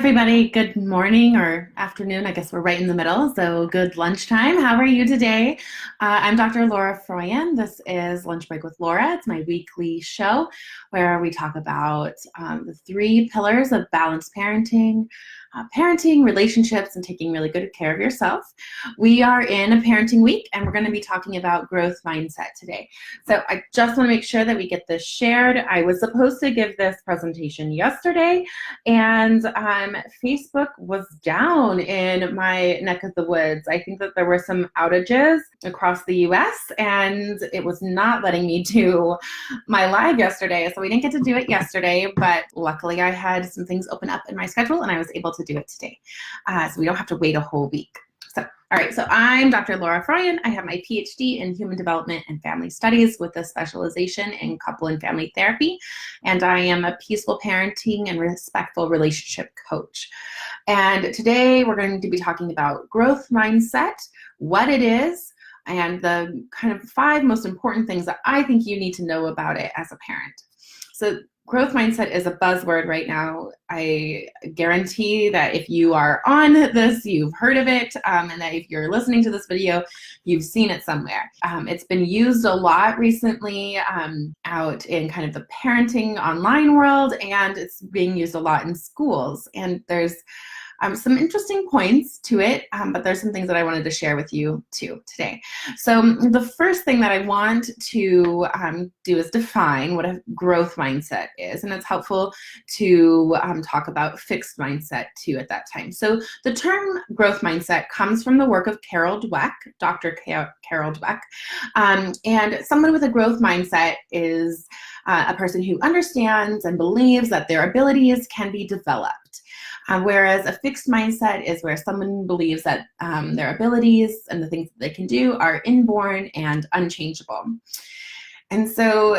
everybody. Good morning or afternoon. I guess we're right in the middle, so good lunchtime. How are you today? I'm Dr. Laura Froyen. This is Lunch Break with Laura. It's my weekly show where we talk about the three pillars of balanced parenting, parenting, relationships, and taking really good care of yourself. We are in a parenting week, and we're going to be talking about growth mindset today. So I just want to make sure that we get this shared. I was supposed to give this presentation yesterday, and Facebook was down in my neck of the woods. I think that there were some outages across the US, and it was not letting me do my live yesterday. So we didn't get to do it yesterday, but luckily I had some things open up in my schedule and I was able to do it today. So we don't have to wait a whole week. All right, so I'm Dr. Laura Froyen. I have my PhD in Human Development and Family Studies with a specialization in couple and family therapy, and I am a peaceful parenting and respectful relationship coach. And today we're going to be talking about growth mindset, what it is, and the kind of 5 most important things that I think you need to know about it as a parent. So growth mindset is a buzzword right now. I guarantee that if you are on this, you've heard of it, and that if you're listening to this video, you've seen it somewhere. It's been used a lot recently out in kind of the parenting online world, and it's being used a lot in schools. And there's some interesting points to it, but there's some things that I wanted to share with you too today. So the first thing that I want to do is define what a growth mindset is, and it's helpful to talk about fixed mindset too at that time. So the term growth mindset comes from the work of Carol Dweck, Dr. Carol Dweck, and someone with a growth mindset is a person who understands and believes that their abilities can be developed. Whereas a fixed mindset is where someone believes that their abilities and the things that they can do are inborn and unchangeable. And so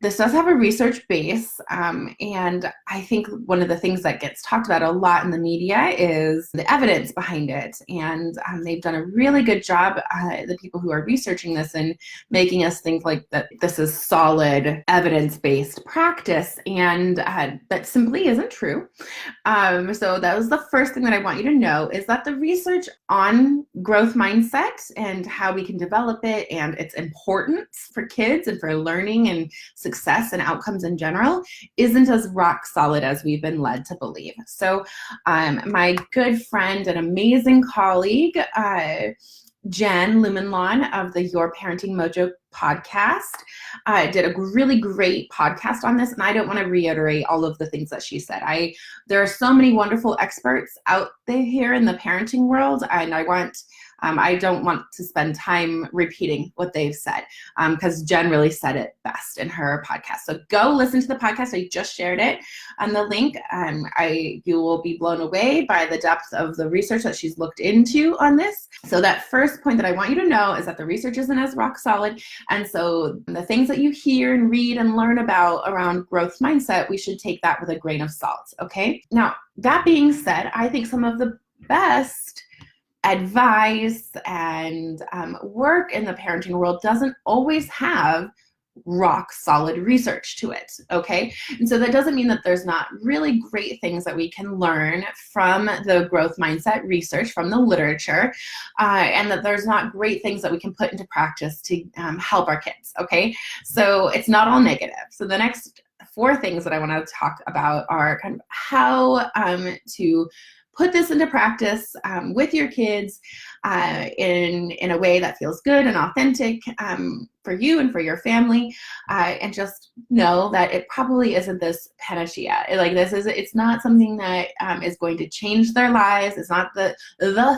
this does have a research base, and I think one of the things that gets talked about a lot in the media is the evidence behind it. And they've done a really good job, the people who are researching this, and making us think like that this is solid evidence-based practice, and that simply isn't true. So that was the first thing that I want you to know, is that the research on growth mindset and how we can develop it and its importance for kids and for learning and success and outcomes in general isn't as rock solid as we've been led to believe. So my good friend and amazing colleague, Jen Lumenlawn of the Your Parenting Mojo podcast, did a really great podcast on this, and I don't want to reiterate all of the things that she said. There are so many wonderful experts out there here in the parenting world, and I don't want to spend time repeating what they've said, because Jen really said it best in her podcast. So go listen to the podcast. I just shared it on the link. You will be blown away by the depth of the research that she's looked into on this. So that first point that I want you to know is that the research isn't as rock solid. And so the things that you hear and read and learn about around growth mindset, we should take that with a grain of salt, okay? Now, that being said, I think some of the best advice and work in the parenting world doesn't always have rock solid research to it, okay? And so that doesn't mean that there's not really great things that we can learn from the growth mindset research, from the literature, and that there's not great things that we can put into practice to help our kids, okay? So it's not all negative. So the next 4 things that I want to talk about are kind of how to put this into practice with your kids in a way that feels good and authentic for you and for your family, and just know that it probably isn't this panacea. It's not something that is going to change their lives. It's not the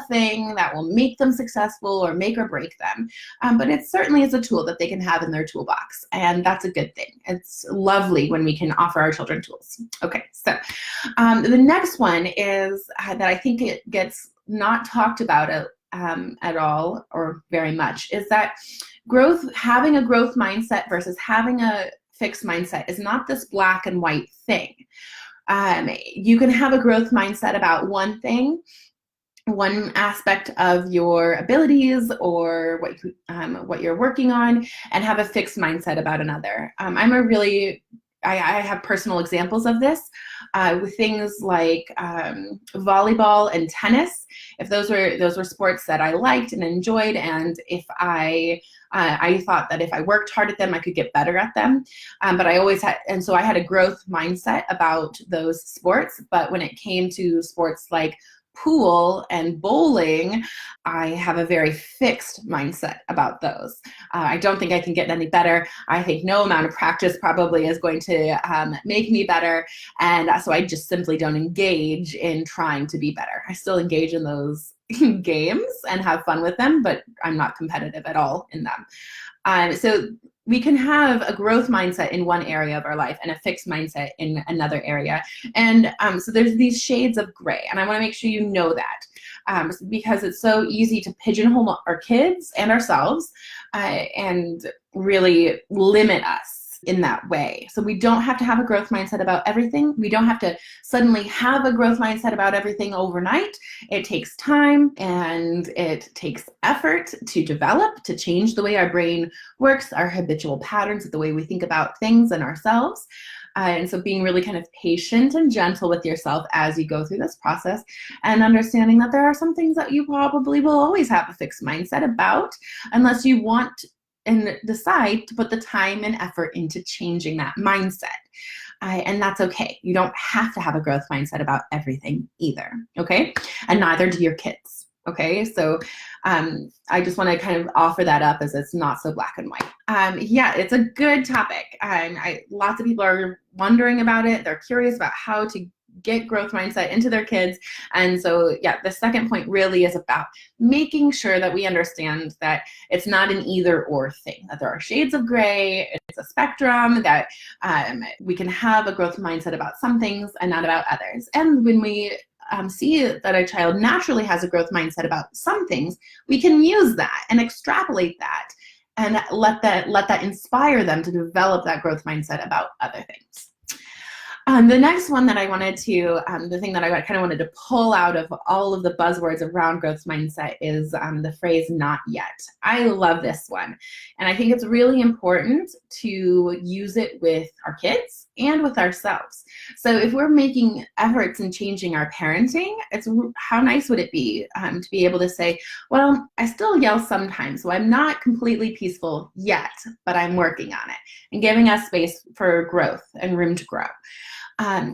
thing that will make them successful or make or break them, but it certainly is a tool that they can have in their toolbox, and that's a good thing. It's lovely when we can offer our children tools. Okay, so the next one is that I think it gets not talked about at all or very much, is that having a growth mindset versus having a fixed mindset is not this black and white thing. You can have a growth mindset about one thing, one aspect of your abilities or what you're working on, and have a fixed mindset about another. I'm a really I have personal examples of this with things like volleyball and tennis. If those were sports that I liked and enjoyed, and if I thought that if I worked hard at them, I could get better at them. But I always had, and so I had a growth mindset about those sports. But when it came to sports like pool and bowling, I have a very fixed mindset about those. I don't think I can get any better. I think no amount of practice probably is going to make me better. And so I just simply don't engage in trying to be better. I still engage in those games and have fun with them, but I'm not competitive at all in them. So we can have a growth mindset in one area of our life and a fixed mindset in another area. And so there's these shades of gray, and I want to make sure you know that because it's so easy to pigeonhole our kids and ourselves and really limit us in that way. So we don't have to have a growth mindset about everything. We don't have to suddenly have a growth mindset about everything overnight. It takes time and it takes effort to develop, to change the way our brain works, our habitual patterns, the way we think about things and ourselves. And so being really kind of patient and gentle with yourself as you go through this process, and understanding that there are some things that you probably will always have a fixed mindset about unless you want and decide to put the time and effort into changing that mindset. And that's okay. You don't have to have a growth mindset about everything either, okay? And neither do your kids, okay? So I just want to kind of offer that up as it's not so black and white. Yeah, it's a good topic. Lots of people are wondering about it. They're curious about how to get growth mindset into their kids. And so, yeah, the second point really is about making sure that we understand that it's not an either or thing, that there are shades of gray, it's a spectrum, that we can have a growth mindset about some things and not about others. And when we see that a child naturally has a growth mindset about some things, we can use that and extrapolate that and let that inspire them to develop that growth mindset about other things. The next one that I wanted to, the thing that I kind of wanted to pull out of all of the buzzwords around growth mindset is the phrase "not yet." I love this one. And I think it's really important to use it with our kids and with ourselves. So if we're making efforts in changing our parenting, how nice would it be to be able to say, well, I still yell sometimes, so I'm not completely peaceful yet, but I'm working on it, and giving us space for growth and room to grow.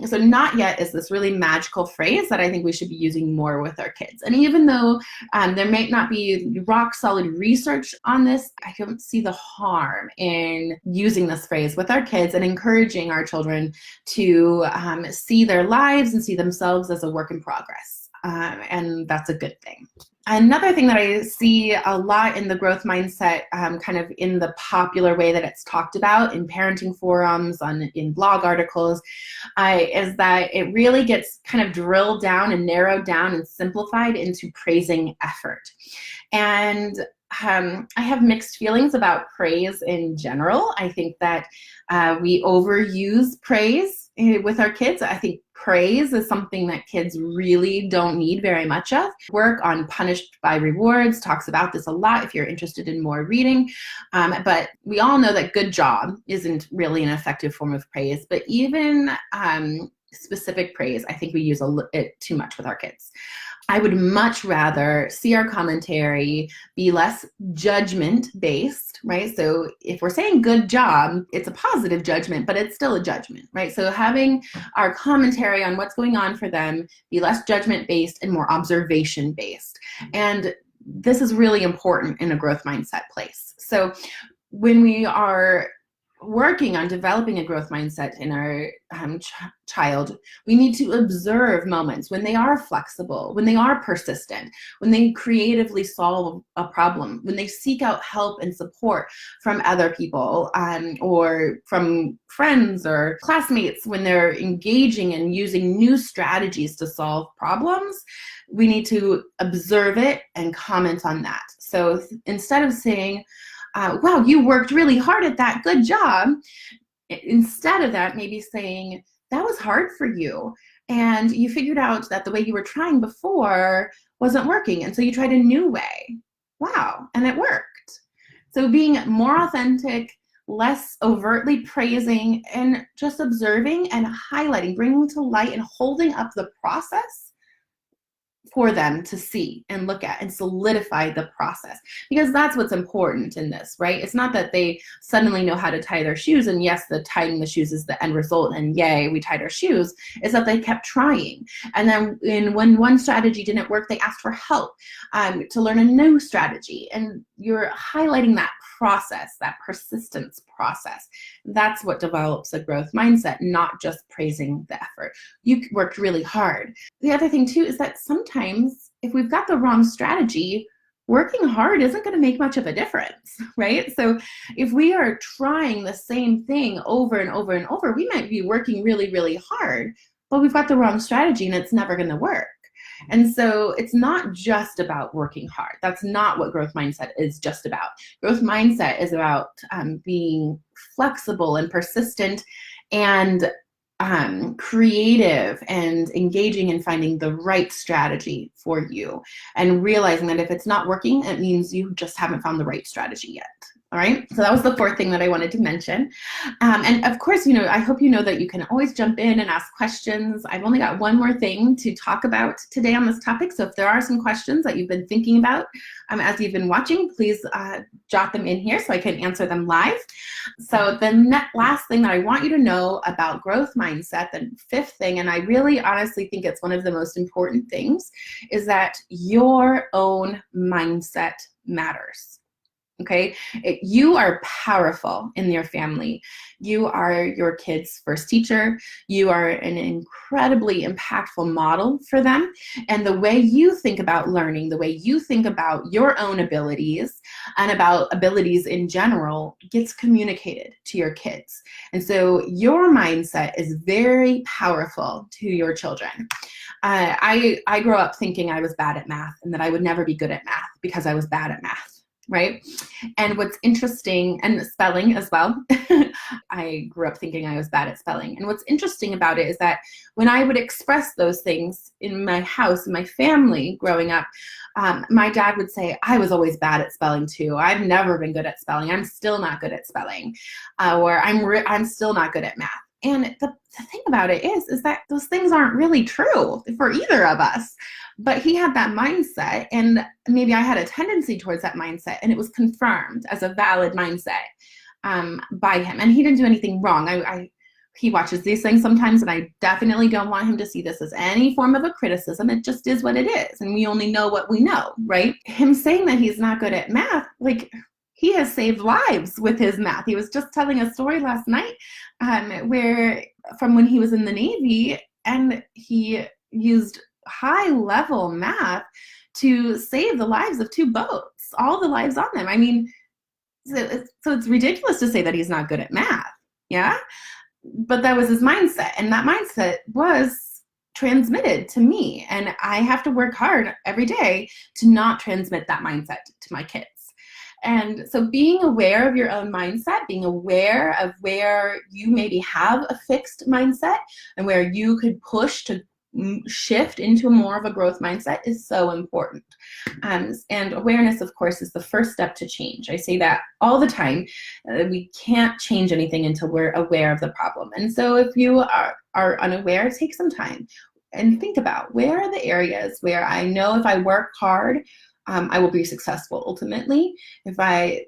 So not yet is this really magical phrase that I think we should be using more with our kids. And even though there might not be rock solid research on this, I don't see the harm in using this phrase with our kids and encouraging our children to see their lives and see themselves as a work in progress. And that's a good thing. Another thing that I see a lot in the growth mindset, kind of in the popular way that it's talked about in parenting forums, in blog articles, is that it really gets kind of drilled down and narrowed down and simplified into praising effort. And I have mixed feelings about praise in general. I think that we overuse praise with our kids. I think praise is something that kids really don't need very much of. Work on Punished by Rewards talks about this a lot if you're interested in more reading. But we all know that good job isn't really an effective form of praise. But even specific praise, I think we use it too much with our kids. I would much rather see our commentary be less judgment-based, right? So if we're saying good job, it's a positive judgment, but it's still a judgment, right? So having our commentary on what's going on for them be less judgment-based and more observation-based. And this is really important in a growth mindset place. So when we are working on developing a growth mindset in our child, we need to observe moments when they are flexible, when they are persistent, when they creatively solve a problem, when they seek out help and support from other people or from friends or classmates, when they're engaging and using new strategies to solve problems. We need to observe it and comment on that. So instead of saying, wow, you worked really hard at that, good job. Instead of that, maybe saying, that was hard for you. And you figured out that the way you were trying before wasn't working. And so you tried a new way. Wow, and it worked. So being more authentic, less overtly praising, and just observing and highlighting, bringing to light and holding up the process for them to see and look at and solidify the process, because that's what's important in this, right? It's not that they suddenly know how to tie their shoes, and yes, the tying the shoes is the end result and yay, we tied our shoes. It's that they kept trying, and then when one strategy didn't work, they asked for help to learn a new strategy. And you're highlighting that process, that persistence process. That's what develops a growth mindset, not just praising the effort. You worked really hard. The other thing too is that sometimes if we've got the wrong strategy, working hard isn't going to make much of a difference, right? So if we are trying the same thing over and over and over, we might be working really, really hard, but we've got the wrong strategy and it's never going to work. And so it's not just about working hard. That's not what growth mindset is just about. Growth mindset is about being flexible and persistent and creative and engaging in finding the right strategy for you, and realizing that if it's not working, it means you just haven't found the right strategy yet. All right, so that was the fourth thing that I wanted to mention. And of course, I hope you know that you can always jump in and ask questions. I've only got one more thing to talk about today on this topic. So if there are some questions that you've been thinking about as you've been watching, please jot them in here so I can answer them live. So the last thing that I want you to know about growth mindset, the fifth thing, and I really honestly think it's one of the most important things, is that your own mindset matters. Okay, you are powerful in your family. You are your kids' first teacher. You are an incredibly impactful model for them. And the way you think about learning, the way you think about your own abilities and about abilities in general gets communicated to your kids. And so your mindset is very powerful to your children. I grew up thinking I was bad at math and that I would never be good at math because I was bad at math. Right? And what's interesting, and spelling as well, I grew up thinking I was bad at spelling. And what's interesting about it is that when I would express those things in my house, in my family growing up, my dad would say, I was always bad at spelling too. I've never been good at spelling. I'm still not good at spelling. Or I'm still not good at math. And the thing about it is that those things aren't really true for either of us. But he had that mindset, and maybe I had a tendency towards that mindset, and it was confirmed as a valid mindset by him. And he didn't do anything wrong. He watches these things sometimes, and I definitely don't want him to see this as any form of a criticism. It just is what it is, and we only know what we know, right? Him saying that he's not good at math, he has saved lives with his math. He was just telling a story last night where from when he was in the Navy, and he used high-level math to save the lives of 2 boats, all the lives on them. I mean, so it's ridiculous to say that he's not good at math, yeah? But that was his mindset, and that mindset was transmitted to me, and I have to work hard every day to not transmit that mindset to my kids. And so being aware of your own mindset, being aware of where you maybe have a fixed mindset and where you could push to shift into more of a growth mindset is so important. And awareness, of course, is the first step to change. I say that all the time. We can't change anything until we're aware of the problem. And so if you are unaware, take some time and think about, where are the areas where I know if I work hard, I will be successful ultimately. If I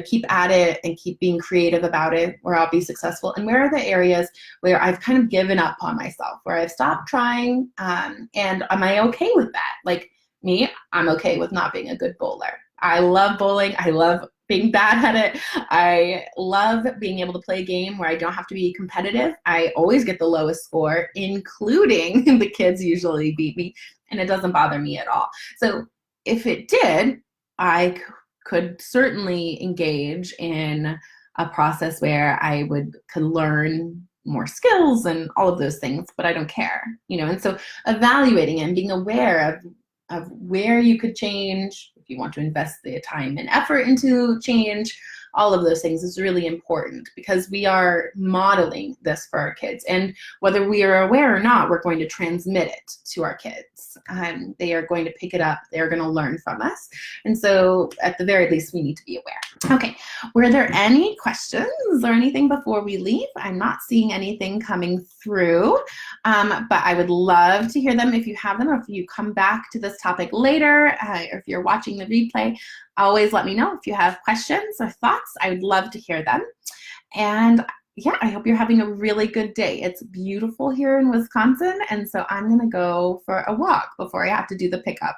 keep at it and keep being creative about it, where I'll be successful. And where are the areas where I've kind of given up on myself, where I've stopped trying, and am I okay with that? Like me, I'm okay with not being a good bowler. I love bowling. I love being bad at it. I love being able to play a game where I don't have to be competitive. I always get the lowest score, including the kids usually beat me, and it doesn't bother me at all. So if it did, I could certainly engage in a process where I could learn more skills and all of those things, but I don't care, and so evaluating and being aware of where you could change, if you want to invest the time and effort into change, all of those things is really important because we are modeling this for our kids. And whether we are aware or not, we're going to transmit it to our kids. They are going to pick it up. They're going to learn from us. And so at the very least, we need to be aware. Okay, were there any questions or anything before we leave? I'm not seeing anything coming through, but I would love to hear them if you have them, or if you come back to this topic later, or if you're watching the replay, always let me know if you have questions or thoughts. I would love to hear them. And yeah, I hope you're having a really good day. It's beautiful here in Wisconsin, and so I'm going to go for a walk before I have to do the pickup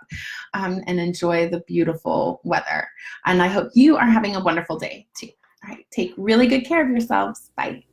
and enjoy the beautiful weather. And I hope you are having a wonderful day too. All right, take really good care of yourselves. Bye.